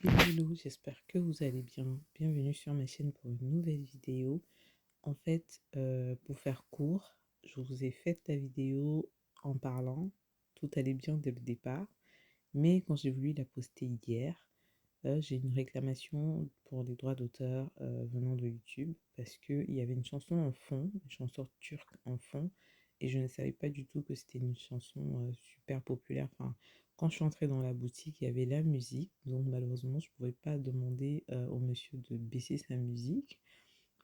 Hello, j'espère que vous allez bien. Bienvenue sur ma chaîne pour une nouvelle vidéo. En fait, pour faire court, je vous ai fait la vidéo en parlant. Tout allait bien dès le départ. Mais quand j'ai voulu la poster hier, j'ai une réclamation pour les droits d'auteur venant de YouTube parce qu'il y avait une chanson en fond, une chanson turque en fond, et je ne savais pas du tout que c'était une chanson super populaire. Enfin, quand je suis entrée dans la boutique, il y avait la musique, donc malheureusement, je ne pouvais pas demander au monsieur de baisser sa musique.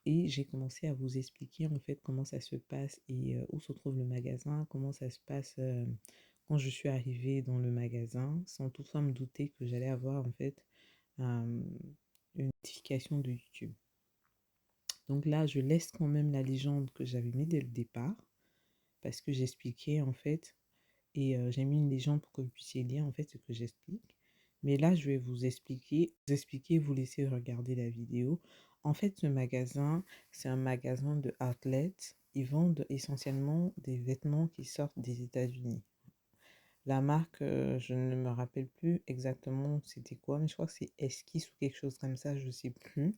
Et j'ai commencé à vous expliquer en fait comment ça se passe et où se trouve le magasin, comment ça se passe quand je suis arrivée dans le magasin, sans toutefois me douter que j'allais avoir en fait euh, une notification de YouTube. Donc là, je laisse quand même la légende que j'avais mis dès le départ, parce que j'expliquais en fait, et j'ai mis une légende pour que vous puissiez lire en fait ce que j'explique. Mais là, je vais vous expliquer, vous laisser regarder la vidéo. En fait, ce magasin, c'est un magasin de outlet. Ils vendent essentiellement des vêtements qui sortent des États-Unis. La marque, je ne me rappelle plus exactement c'était quoi, mais je crois que c'est Esquisse ou quelque chose comme ça, je ne sais plus.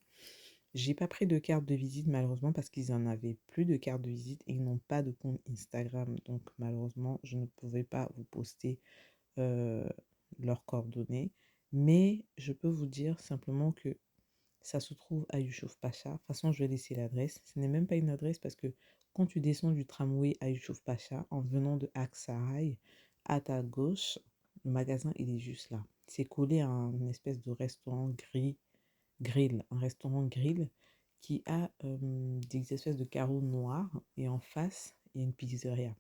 J'ai pas pris de carte de visite malheureusement parce qu'ils en avaient plus de carte de visite et ils n'ont pas de compte Instagram. Donc malheureusement, je ne pouvais pas vous poster euh, leurs coordonnées. Mais je peux vous dire simplement que ça se trouve à Youssouf Pacha. De toute façon, je vais laisser l'adresse. Ce n'est même pas une adresse parce que quand tu descends du tramway à Youssouf Pacha, en venant de Aksaray, à ta gauche, le magasin, il est juste là. C'est collé à une espèce de restaurant grill, un restaurant grill qui a des espèces de carreaux noirs et en face, il y a une pizzeria.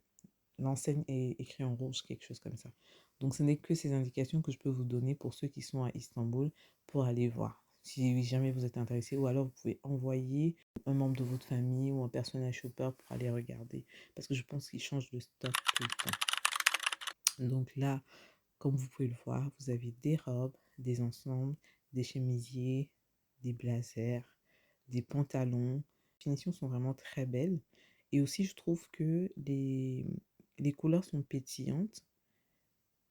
L'enseigne est écrite en rouge, quelque chose comme ça. Donc, ce n'est que ces indications que je peux vous donner pour ceux qui sont à Istanbul pour aller voir. Si jamais vous êtes intéressé, ou alors vous pouvez envoyer un membre de votre famille ou un personnage shopper pour aller regarder. Parce que je pense qu'ils changent de stock tout le temps. Donc là, comme vous pouvez le voir, vous avez des robes, des ensembles, des chemisiers, des blazers, des pantalons. Les finitions sont vraiment très belles. Et aussi, je trouve que les couleurs sont pétillantes.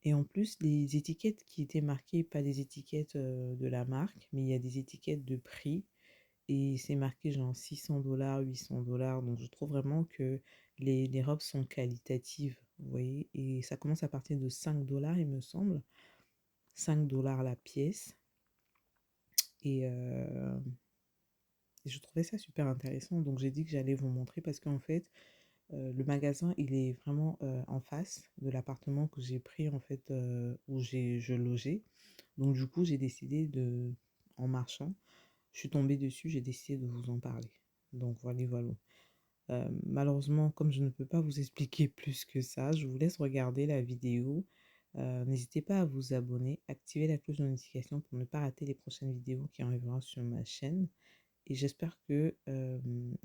Et en plus, les étiquettes qui étaient marquées, pas des étiquettes de la marque, mais il y a des étiquettes de prix. Et c'est marqué genre 600 $, 800 $. Donc je trouve vraiment que les robes sont qualitatives, vous voyez. Et ça commence à partir de 5 $, il me semble. 5 $ la pièce. Et, et je trouvais ça super intéressant. Donc j'ai dit que j'allais vous montrer parce qu'en fait, le magasin, il est vraiment en face de l'appartement que j'ai pris en fait où je logeais. Donc du coup, j'ai décidé en marchant, je suis tombée dessus, j'ai décidé de vous en parler. Donc voilà, voilà. Malheureusement, comme je ne peux pas vous expliquer plus que ça, je vous laisse regarder la vidéo. N'hésitez pas à vous abonner, activer la cloche de notification pour ne pas rater les prochaines vidéos qui arriveront sur ma chaîne. Et j'espère que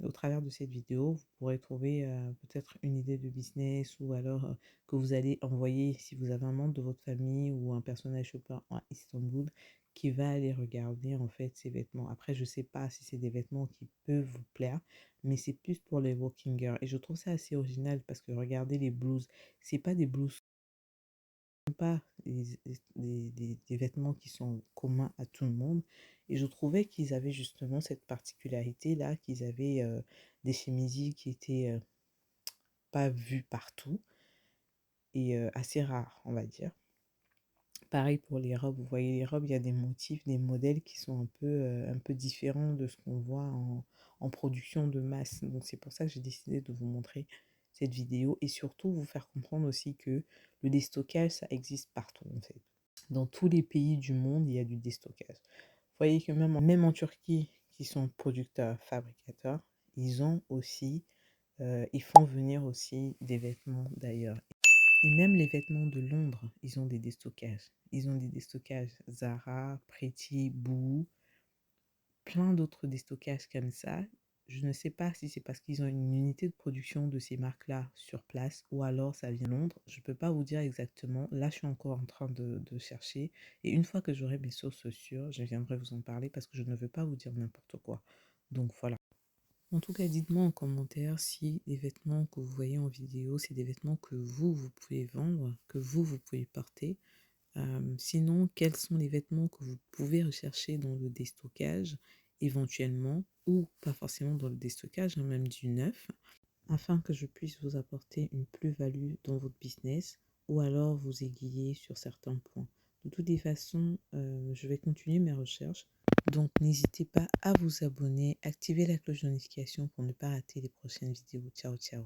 au travers de cette vidéo, vous pourrez trouver peut-être une idée de business ou alors que vous allez envoyer si vous avez un membre de votre famille ou un personnage shopper à Istanbul qui va aller regarder en fait ces vêtements. Après, je ne sais pas si c'est des vêtements qui peuvent vous plaire, mais c'est plus pour les working girls. Et je trouve ça assez original parce que regardez les blouses, c'est pas des blouses pas des vêtements qui sont communs à tout le monde. Et je trouvais qu'ils avaient justement cette particularité-là, qu'ils avaient des chemisiers qui étaient pas vus partout et assez rares, on va dire. Pareil pour les robes, vous voyez les robes, il y a des motifs, des modèles qui sont un peu différents de ce qu'on voit en production de masse. Donc c'est pour ça que j'ai décidé de vous montrer cette vidéo et surtout vous faire comprendre aussi que le déstockage, ça existe partout en fait. Dans tous les pays du monde, il y a du déstockage. Vous voyez que même en Turquie, qui sont producteurs, fabricateurs, ils ont aussi, ils font venir aussi des vêtements d'ailleurs. Et même les vêtements de Londres, ils ont des déstockages. Ils ont des déstockages Zara, Pretty, Boo, plein d'autres déstockages comme ça. Je ne sais pas si c'est parce qu'ils ont une unité de production de ces marques-là sur place ou alors ça vient de Londres. Je ne peux pas vous dire exactement. Là, je suis encore en train de chercher. Et une fois que j'aurai mes sources sûres, je viendrai vous en parler parce que je ne veux pas vous dire n'importe quoi. Donc voilà. En tout cas, dites-moi en commentaire si les vêtements que vous voyez en vidéo, c'est des vêtements que vous pouvez vendre, que vous pouvez porter. Sinon, quels sont les vêtements que vous pouvez rechercher dans le déstockage éventuellement ou pas forcément dans le déstockage, hein, même du neuf, afin que je puisse vous apporter une plus-value dans votre business ou alors vous aiguiller sur certains points. De toutes les façons, je vais continuer mes recherches, donc n'hésitez pas à vous abonner, activer la cloche de notification pour ne pas rater les prochaines vidéos. Ciao, ciao.